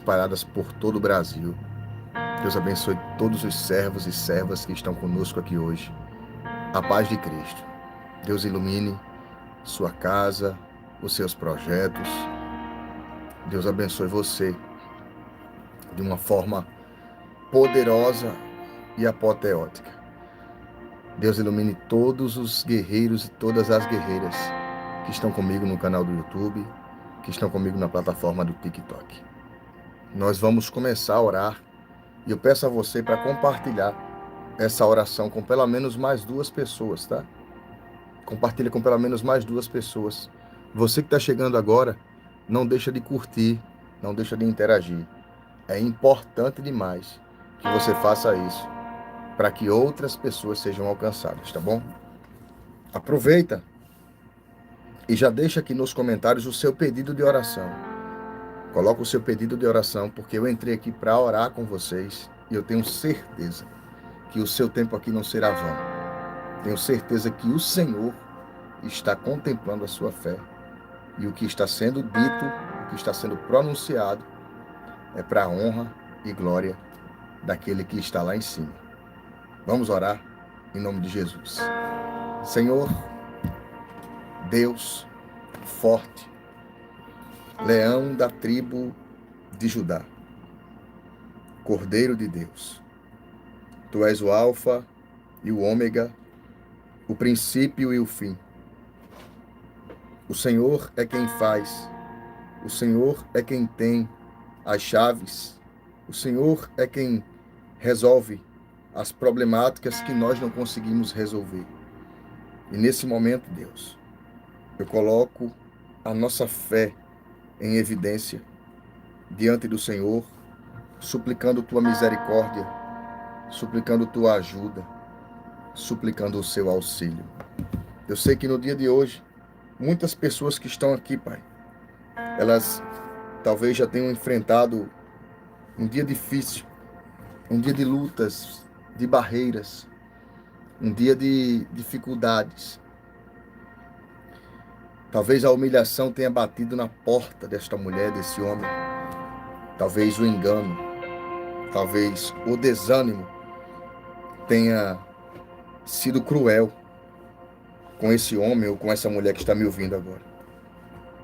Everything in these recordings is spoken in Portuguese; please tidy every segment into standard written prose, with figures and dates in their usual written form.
espalhadas por todo o Brasil. Deus abençoe todos os servos e servas que estão conosco aqui hoje. A paz de Cristo. Deus ilumine sua casa, os seus projetos. Deus abençoe você de uma forma poderosa e apoteótica. Deus ilumine todos os guerreiros e todas as guerreiras que estão comigo no canal do YouTube, que estão comigo na plataforma do TikTok. Nós vamos começar a orar e eu peço a você para compartilhar essa oração com pelo menos mais 2 pessoas, tá? Compartilha com pelo menos mais 2 pessoas. Você que está chegando agora, não deixa de curtir, não deixa de interagir. É importante demais que você faça isso para que outras pessoas sejam alcançadas, tá bom? Aproveita e já deixa aqui nos comentários o seu pedido de oração. Coloca o seu pedido de oração, porque eu entrei aqui para orar com vocês e eu tenho certeza que o seu tempo aqui não será vão. Tenho certeza que o Senhor está contemplando a sua fé e o que está sendo dito, o que está sendo pronunciado é para a honra e glória daquele que está lá em cima. Vamos orar em nome de Jesus. Senhor, Deus forte, leão da tribo de Judá, Cordeiro de Deus, Tu és o alfa e o ômega, o princípio e o fim. O Senhor é quem faz, o Senhor é quem tem as chaves, o Senhor é quem resolve as problemáticas que nós não conseguimos resolver. E nesse momento, Deus, eu coloco a nossa fé em evidência diante do Senhor, suplicando tua misericórdia, suplicando tua ajuda, suplicando o seu auxílio. Eu sei que no dia de hoje, muitas pessoas que estão aqui, Pai, elas talvez já tenham enfrentado um dia difícil, um dia de lutas, de barreiras, um dia de dificuldades. Talvez a humilhação tenha batido na porta desta mulher, desse homem. Talvez o engano, talvez o desânimo tenha sido cruel com esse homem ou com essa mulher que está me ouvindo agora.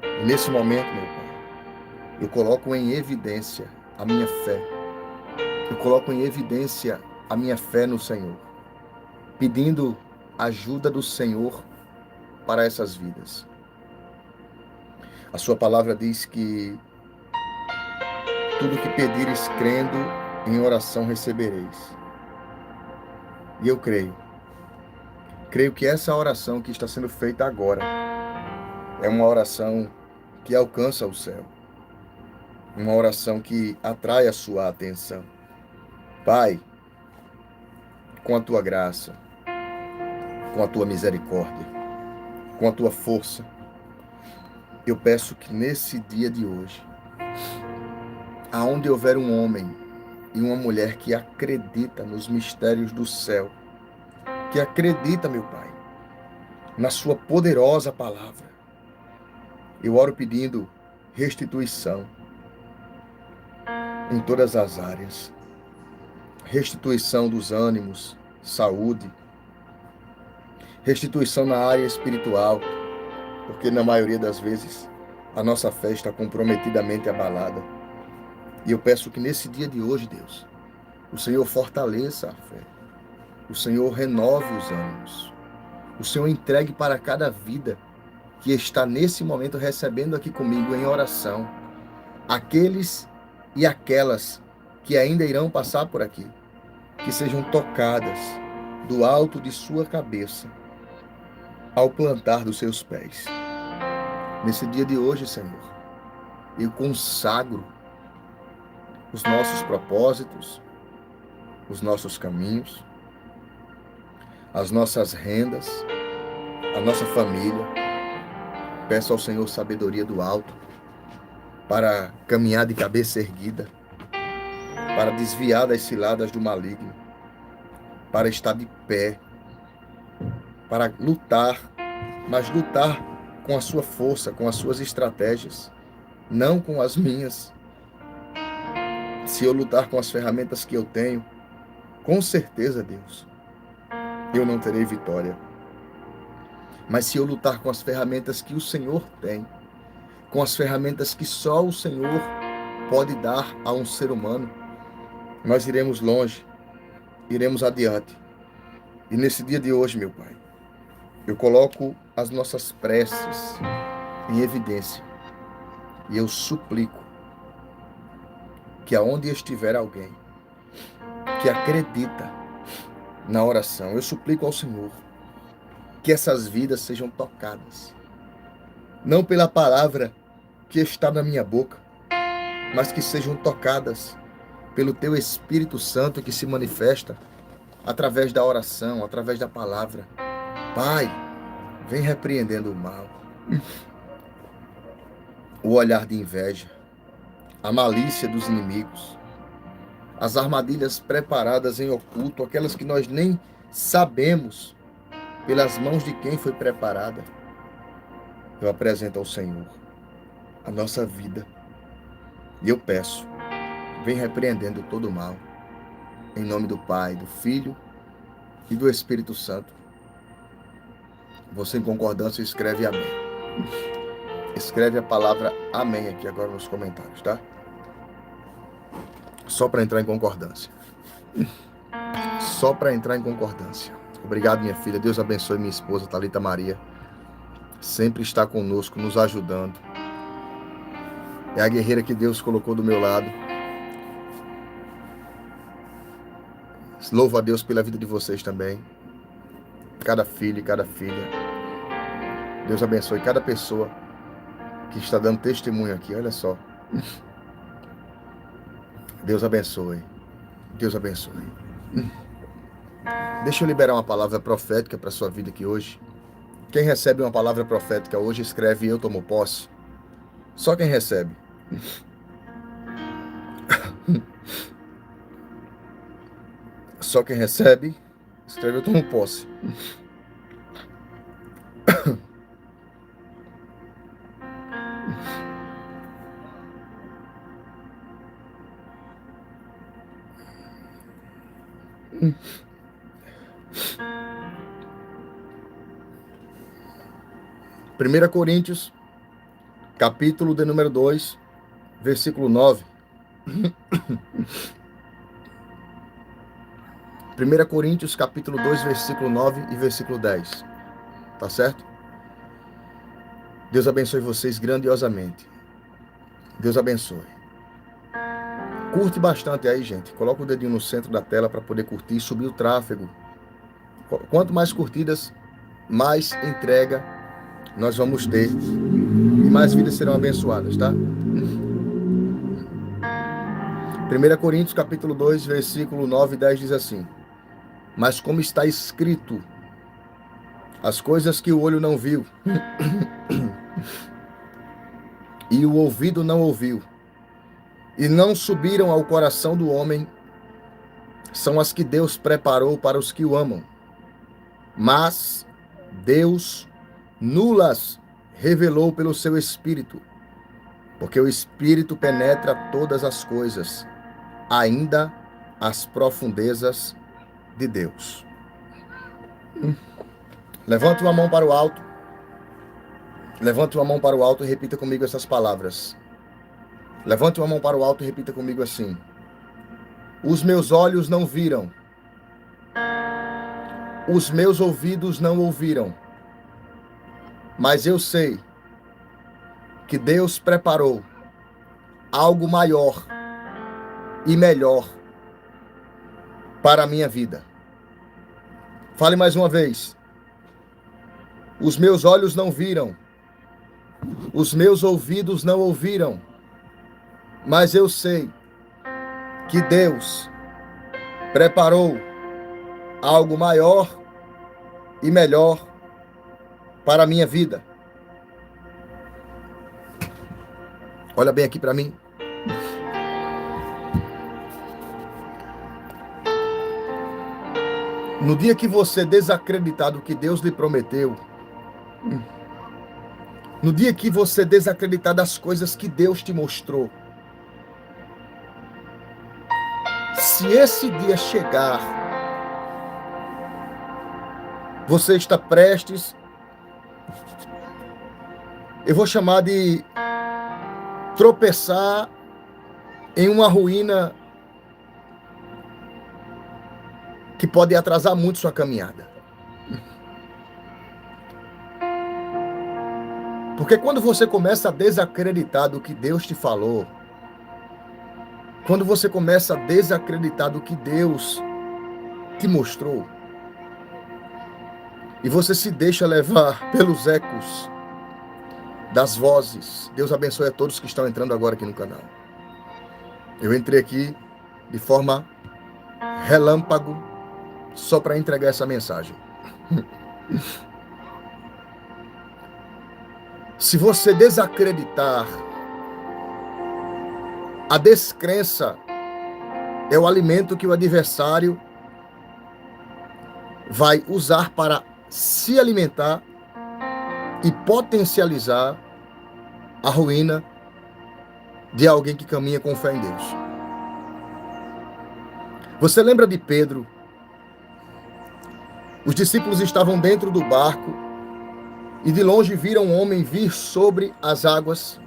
E nesse momento, meu Pai, eu coloco em evidência a minha fé. Eu coloco em evidência a minha fé no Senhor, pedindo ajuda do Senhor para essas vidas. A sua palavra diz que tudo que pedires crendo, em oração recebereis. E eu creio. Creio que essa oração que está sendo feita agora é uma oração que alcança o céu. Uma oração que atrai a sua atenção. Pai, com a tua graça, com a tua misericórdia, com a tua força, eu peço que nesse dia de hoje, aonde houver um homem e uma mulher que acredita nos mistérios do céu, que acredita, meu Pai, na sua poderosa palavra, eu oro pedindo restituição em todas as áreas, restituição dos ânimos, saúde, restituição na área espiritual, porque na maioria das vezes a nossa fé está comprometidamente abalada. E eu peço que nesse dia de hoje, Deus, o Senhor fortaleça a fé, o Senhor renove os ânimos, o Senhor entregue para cada vida que está nesse momento recebendo aqui comigo em oração, aqueles e aquelas que ainda irão passar por aqui, que sejam tocadas do alto de sua cabeça ao plantar dos seus pés. Nesse dia de hoje, Senhor, eu consagro os nossos propósitos, os nossos caminhos, as nossas rendas, a nossa família. Peço ao Senhor sabedoria do alto para caminhar de cabeça erguida, para desviar das ciladas do maligno, para estar de pé, para lutar, mas lutar com a sua força, com as suas estratégias, não com as minhas. Se eu lutar com as ferramentas que eu tenho, com certeza, Deus, eu não terei vitória. Mas se eu lutar com as ferramentas que o Senhor tem, com as ferramentas que só o Senhor pode dar a um ser humano, nós iremos longe, iremos adiante. E nesse dia de hoje, meu Pai, eu coloco as nossas preces em evidência e eu suplico que aonde estiver alguém que acredita na oração, eu suplico ao Senhor que essas vidas sejam tocadas, não pela palavra que está na minha boca, mas que sejam tocadas pelo Teu Espírito Santo que se manifesta através da oração, através da palavra. Pai, vem repreendendo o mal, o olhar de inveja, a malícia dos inimigos, as armadilhas preparadas em oculto, aquelas que nós nem sabemos pelas mãos de quem foi preparada. Eu apresento ao Senhor a nossa vida e eu peço, vem repreendendo todo o mal, em nome do Pai, do Filho e do Espírito Santo. Você em concordância escreve amém. Escreve a palavra amém aqui agora nos comentários, tá? Só para entrar em concordância. Só para entrar em concordância. Obrigado, minha filha. Deus abençoe minha esposa, Thalita Maria. Sempre está conosco, nos ajudando. É a guerreira que Deus colocou do meu lado. Louvo a Deus pela vida de vocês também. Cada filho e cada filha. Deus abençoe cada pessoa que está dando testemunho aqui. Olha só. Deus abençoe. Deus abençoe. Deixa eu liberar uma palavra profética para a sua vida aqui hoje. Quem recebe uma palavra profética hoje, escreve eu tomo posse. Só quem recebe. Só quem recebe, escreve eu tomo posse. Primeira Coríntios, capítulo de número 2, versículo 9. 1 Coríntios, capítulo 2, versículo 9 e versículo 10. Tá certo? Deus abençoe vocês grandiosamente. Deus abençoe. Curte bastante aí, gente. Coloca o dedinho no centro da tela para poder curtir e subir o tráfego. Quanto mais curtidas, mais entrega nós vamos ter. E mais vidas serão abençoadas, tá? 1 Coríntios, capítulo 2, versículo 9 e 10 diz assim: Mas como está escrito, as coisas que o olho não viu, e o ouvido não ouviu, e não subiram ao coração do homem, são as que Deus preparou para os que o amam. Mas Deus nulas revelou pelo seu Espírito, porque o Espírito penetra todas as coisas, ainda as profundezas de Deus. Levante uma mão para o alto. Levante uma mão para o alto e repita comigo essas palavras. Levante uma mão para o alto e repita comigo assim: Os meus olhos não viram, os meus ouvidos não ouviram, mas eu sei que Deus preparou algo maior e melhor para a minha vida. Fale mais uma vez. Os meus olhos não viram, os meus ouvidos não ouviram, mas eu sei que Deus preparou algo maior e melhor para a minha vida. Olha bem aqui para mim. No dia que você desacreditar do que Deus lhe prometeu, no dia que você desacreditar das coisas que Deus te mostrou, Se esse dia chegar, você está prestes, eu vou chamar de tropeçar em uma ruína que pode atrasar muito sua caminhada. Porque quando você começa a desacreditar do que Deus te falou, quando você começa a desacreditar do que Deus te mostrou, e você se deixa levar pelos ecos das vozes, Deus abençoe a todos que estão entrando agora aqui no canal. Eu entrei aqui de forma relâmpago, só para entregar essa mensagem. Se você desacreditar, a descrença é o alimento que o adversário vai usar para se alimentar e potencializar a ruína de alguém que caminha com fé em Deus. Você lembra de Pedro? Os discípulos estavam dentro do barco e de longe viram um homem vir sobre as águas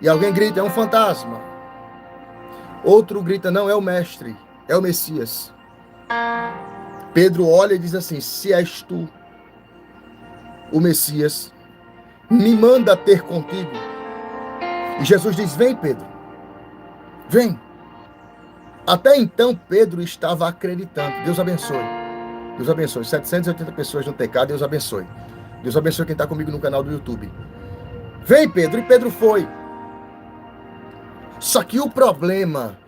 e alguém grita, é um fantasma. Outro grita, não, é o mestre, é o Messias. Pedro olha e diz assim, se és tu o Messias, me manda ter contigo. E Jesus diz, vem Pedro, vem. Até então Pedro estava acreditando. Deus abençoe. Deus abençoe. 780 pessoas no TK, Deus abençoe. Deus abençoe quem está comigo no canal do YouTube. Vem Pedro, e Pedro foi. Só que o problema,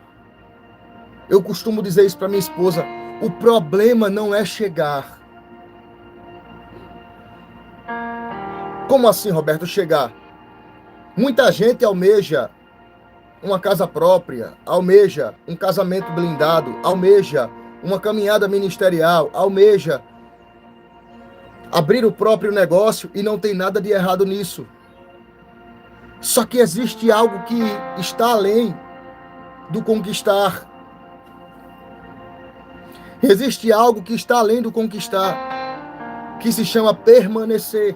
eu costumo dizer isso para minha esposa, o problema não é chegar. Como assim, Roberto, chegar? Muita gente almeja uma casa própria, almeja um casamento blindado, almeja uma caminhada ministerial, almeja abrir o próprio negócio e não tem nada de errado nisso. Só que existe algo que está além do conquistar. Existe algo que está além do conquistar, que se chama permanecer.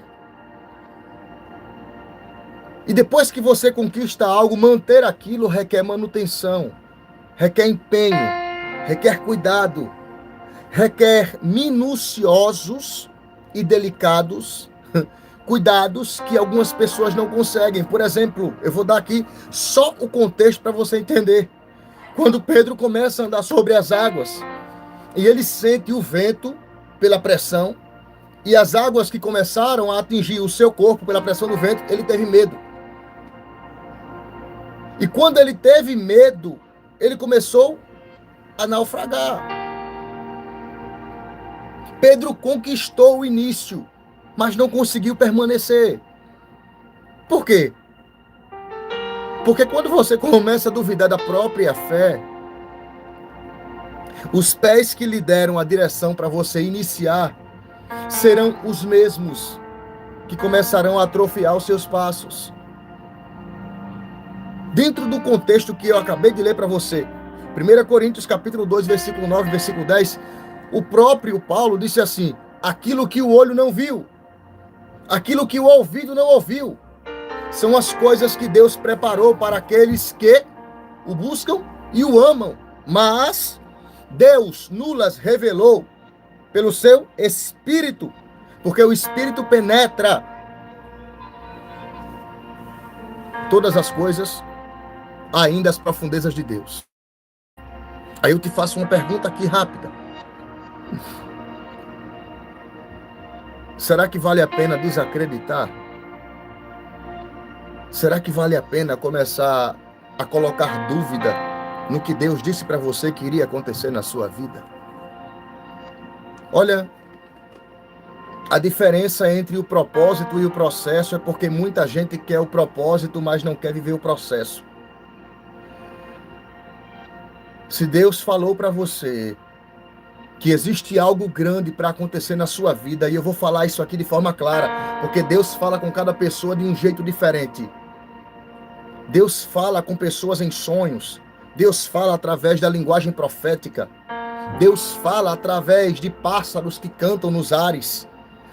E depois que você conquista algo, manter aquilo requer manutenção, requer empenho, requer cuidado, requer minuciosos e delicados cuidados que algumas pessoas não conseguem. Por exemplo, eu vou dar aqui só o contexto para você entender. Quando Pedro começa a andar sobre as águas e ele sente o vento pela pressão e as águas que começaram a atingir o seu corpo pela pressão do vento, ele teve medo. E quando ele teve medo, ele começou a naufragar. Pedro conquistou o início, mas não conseguiu permanecer. Por quê? Porque quando você começa a duvidar da própria fé, os pés que lhe deram a direção para você iniciar serão os mesmos que começarão a atrofiar os seus passos. Dentro do contexto que eu acabei de ler para você, 1 Coríntios capítulo 2, versículo 9, versículo 10, o próprio Paulo disse assim, aquilo que o olho não viu, aquilo que o ouvido não ouviu, são as coisas que Deus preparou para aqueles que o buscam e o amam. Mas Deus nulas revelou pelo seu Espírito, porque o Espírito penetra todas as coisas, ainda as profundezas de Deus. Aí eu te faço uma pergunta aqui rápida. Será que vale a pena desacreditar? Será que vale a pena começar a colocar dúvida no que Deus disse para você que iria acontecer na sua vida? Olha, a diferença entre o propósito e o processo é porque muita gente quer o propósito, mas não quer viver o processo. Se Deus falou para você que existe algo grande para acontecer na sua vida, e eu vou falar isso aqui de forma clara, porque Deus fala com cada pessoa de um jeito diferente. Deus fala com pessoas em sonhos, Deus fala através da linguagem profética. Deus fala através de pássaros que cantam nos ares.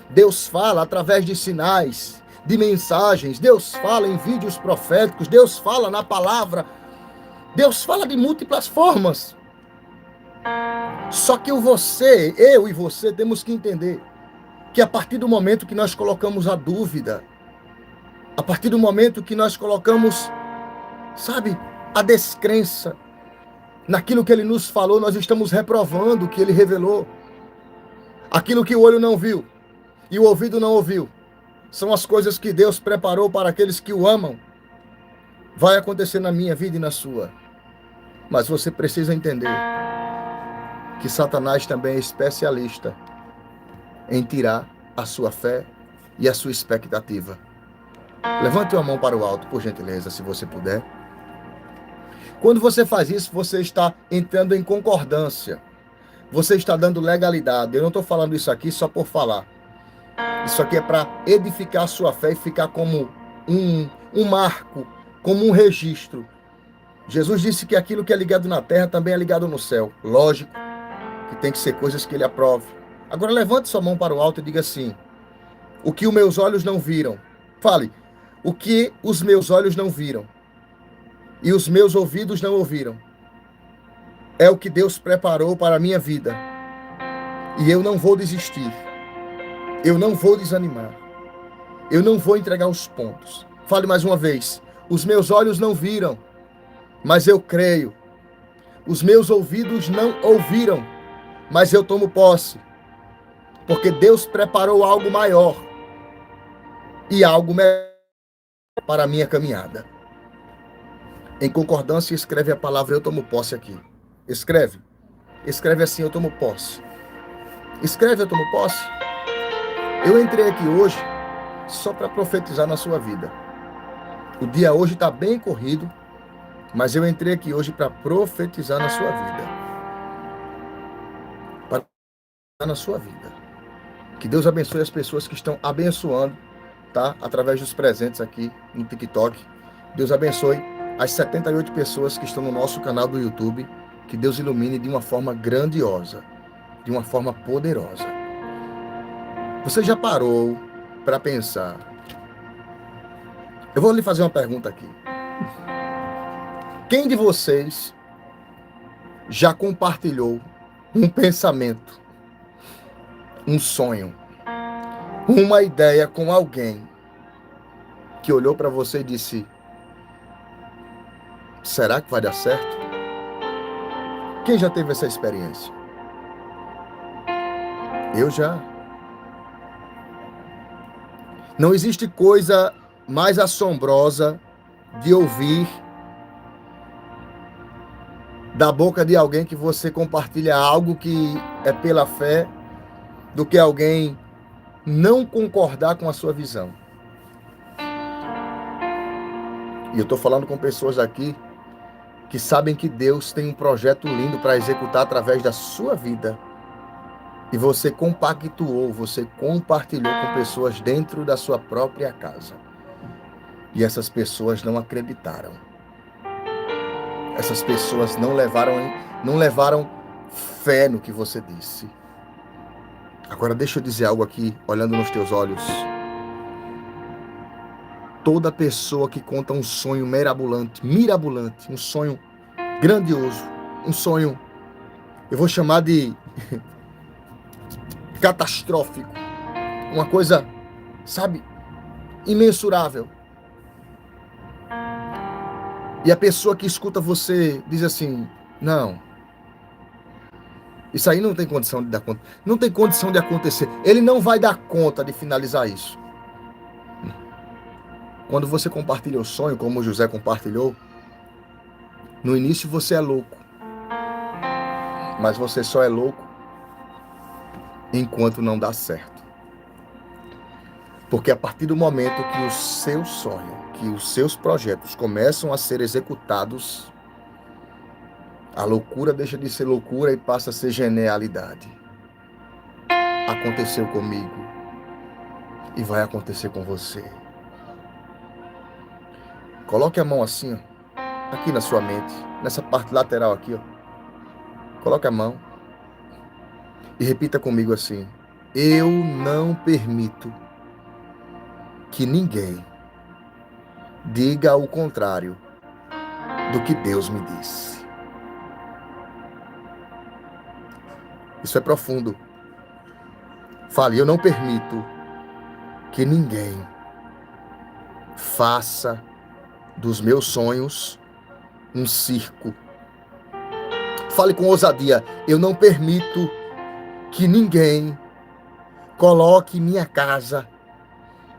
Deus fala através de sinais, de mensagens. Deus fala em vídeos proféticos. Deus fala na palavra. Deus fala de múltiplas formas. Só que eu e você temos que entender que a partir do momento que nós colocamos a dúvida, a partir do momento que nós colocamos, sabe, a descrença naquilo que ele nos falou, nós estamos reprovando o que ele revelou. Aquilo que o olho não viu e o ouvido não ouviu são as coisas que Deus preparou para aqueles que o amam. Vai acontecer na minha vida e na sua. Mas você precisa entender que Satanás também é especialista em tirar a sua fé e a sua expectativa. Levante a mão para o alto, por gentileza, se você puder. Quando você faz isso, você está entrando em concordância. Você está dando legalidade. Eu não estou falando isso aqui só por falar. Isso aqui é para edificar a sua fé e ficar como um marco, como um registro. Jesus disse que aquilo que é ligado na terra também é ligado no céu. Lógico que tem que ser coisas que ele aprove. Agora levante sua mão para o alto e diga assim: o que os meus olhos não viram. Fale: o que os meus olhos não viram e os meus ouvidos não ouviram é o que Deus preparou para a minha vida. E eu não vou desistir. Eu não vou desanimar. Eu não vou entregar os pontos. Fale mais uma vez: os meus olhos não viram, mas eu creio. Os meus ouvidos não ouviram, mas eu tomo posse. Porque Deus preparou algo maior e algo melhor para a minha caminhada. Em concordância, escreve a palavra eu tomo posse aqui. Escreve. Escreve assim: eu tomo posse. Escreve eu tomo posse. Eu entrei aqui hoje só para profetizar na sua vida. O dia hoje está bem corrido, mas eu entrei aqui hoje para profetizar na sua vida. Para na sua vida. Que Deus abençoe as pessoas que estão abençoando, tá? Através dos presentes aqui no TikTok. Deus abençoe as 78 pessoas que estão no nosso canal do YouTube. Que Deus ilumine de uma forma grandiosa, de uma forma poderosa. Você já parou para pensar? Eu vou lhe fazer uma pergunta aqui. Quem de vocês já compartilhou um pensamento, um sonho, uma ideia com alguém que olhou para você e disse: será que vai dar certo? Quem já teve essa experiência? Eu já. Não existe coisa mais assombrosa de ouvir da boca de alguém que você compartilha algo que é pela fé, do que alguém não concordar com a sua visão. E eu estou falando com pessoas aqui que sabem que Deus tem um projeto lindo para executar através da sua vida. E você compactuou, você compartilhou com pessoas dentro da sua própria casa. E essas pessoas não acreditaram. Essas pessoas não levaram fé no que você disse. Agora deixa eu dizer algo aqui, olhando nos teus olhos. Toda pessoa que conta um sonho mirabolante, um sonho grandioso, um sonho, eu vou chamar de catastrófico, uma coisa, sabe, imensurável. E a pessoa que escuta você diz assim: não, isso aí não tem condição de dar conta, não tem condição de acontecer, ele não vai dar conta de finalizar isso. Quando você compartilha o sonho, como o José compartilhou, no início você é louco, mas você só é louco enquanto não dá certo. Porque a partir do momento que o seu sonho, que os seus projetos começam a ser executados, a loucura deixa de ser loucura e passa a ser genialidade. Aconteceu comigo e vai acontecer com você. Coloque a mão assim, ó. aqui na sua mente, nessa parte lateral aqui, ó. Coloque a mão e repita comigo assim: eu não permito que ninguém diga o contrário do que Deus me disse. Isso é profundo. Fale: eu não permito que ninguém faça dos meus sonhos um circo. Fale com ousadia: eu não permito que ninguém coloque minha casa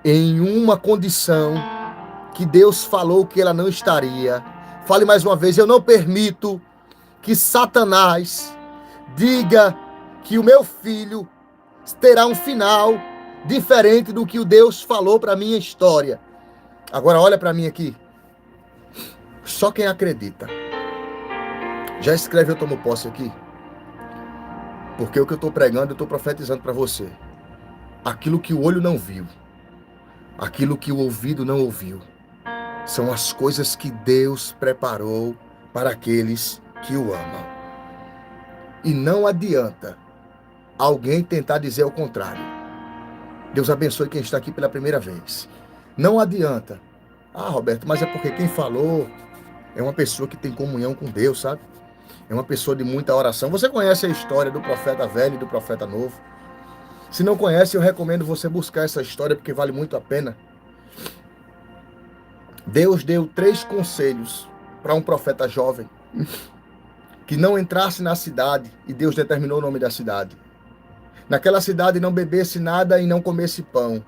em uma condição que Deus falou que ela não estaria. Fale mais uma vez: eu não permito que Satanás diga que o meu filho terá um final diferente do que o Deus falou para minha história. Agora olha para mim aqui. Só quem acredita. Já escreve: eu tomo posse aqui. Porque o que eu estou pregando, eu estou profetizando para você. Aquilo que o olho não viu, aquilo que o ouvido não ouviu, são as coisas que Deus preparou para aqueles que o amam. E não adianta alguém tentar dizer o contrário. Deus abençoe quem está aqui pela primeira vez. Não adianta. Ah, Roberto, mas é porque quem falou é uma pessoa que tem comunhão com Deus, sabe? É uma pessoa de muita oração. Você conhece a história do profeta velho e do profeta novo? Se não conhece, eu recomendo você buscar essa história, porque vale muito a pena. Deus deu 3 conselhos para um profeta jovem que não entrasse na cidade, e Deus determinou o nome da cidade. Naquela cidade não bebesse nada e não comesse pão.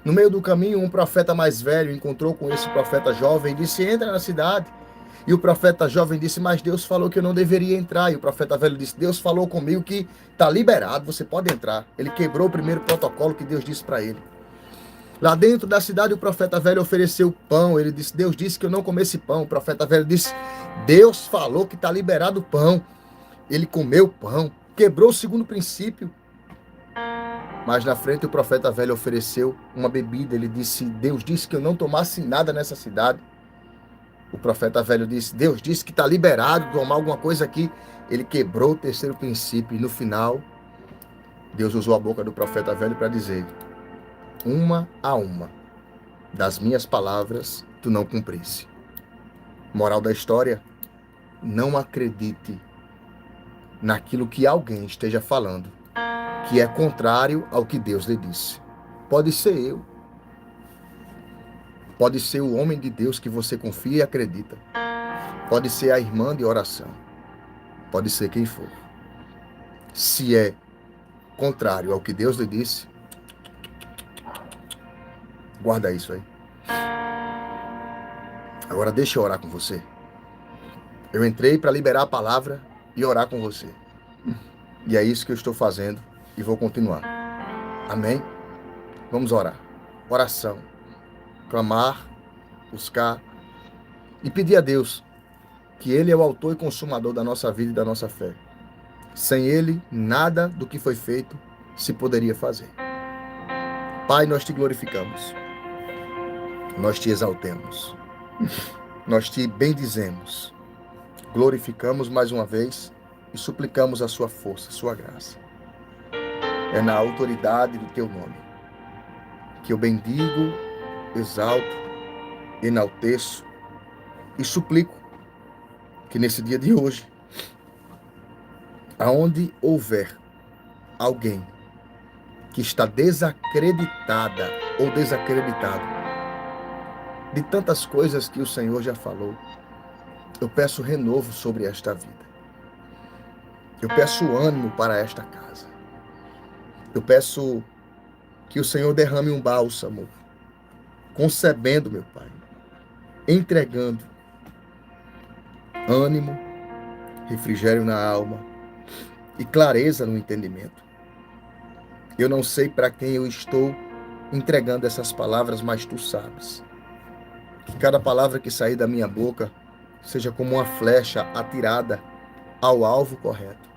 No meio do caminho, um profeta mais velho encontrou com esse profeta jovem e disse: entra na cidade. E o profeta jovem disse: mas Deus falou que eu não deveria entrar. E o profeta velho disse: Deus falou comigo que está liberado, você pode entrar. Ele quebrou o primeiro protocolo que Deus disse para ele. Lá dentro da cidade, o profeta velho ofereceu pão. Ele disse: Deus disse que eu não comesse pão. O profeta velho disse: Deus falou que está liberado o pão. Ele comeu o pão, quebrou o segundo princípio. Mas na frente o profeta velho ofereceu uma bebida. Ele disse: Deus disse que eu não tomasse nada nessa cidade. O profeta velho disse: Deus disse que está liberado tomar alguma coisa aqui. Ele quebrou o terceiro princípio. E no final, Deus usou a boca do profeta velho para dizer: uma a uma das minhas palavras tu não cumprisse. Moral da história: não acredite naquilo que alguém esteja falando que é contrário ao que Deus lhe disse. Pode ser eu. Pode ser o homem de Deus que você confia e acredita. Pode ser a irmã de oração. Pode ser quem for. Se é contrário ao que Deus lhe disse, guarda isso aí. Agora deixa eu orar com você. Eu entrei para liberar a palavra e orar com você. E é isso que eu estou fazendo e vou continuar. Amém? Vamos orar. Oração. Clamar, buscar e pedir a Deus que Ele é o autor e consumador da nossa vida e da nossa fé. Sem Ele, nada do que foi feito se poderia fazer. Pai, nós te glorificamos. Nós te exaltemos. Nós te bendizemos. Glorificamos mais uma vez e suplicamos a sua força, a sua graça. É na autoridade do teu nome que eu bendigo, exalto, enalteço e suplico que nesse dia de hoje, aonde houver alguém que está desacreditada ou desacreditado de tantas coisas que o Senhor já falou, eu peço renovo sobre esta vida. Eu peço ânimo para esta casa. Eu peço que o Senhor derrame um bálsamo, concebendo, meu Pai, entregando ânimo, refrigério na alma e clareza no entendimento. Eu não sei para quem eu estou entregando essas palavras, mas tu sabes. Que cada palavra que sair da minha boca seja como uma flecha atirada ao alvo correto.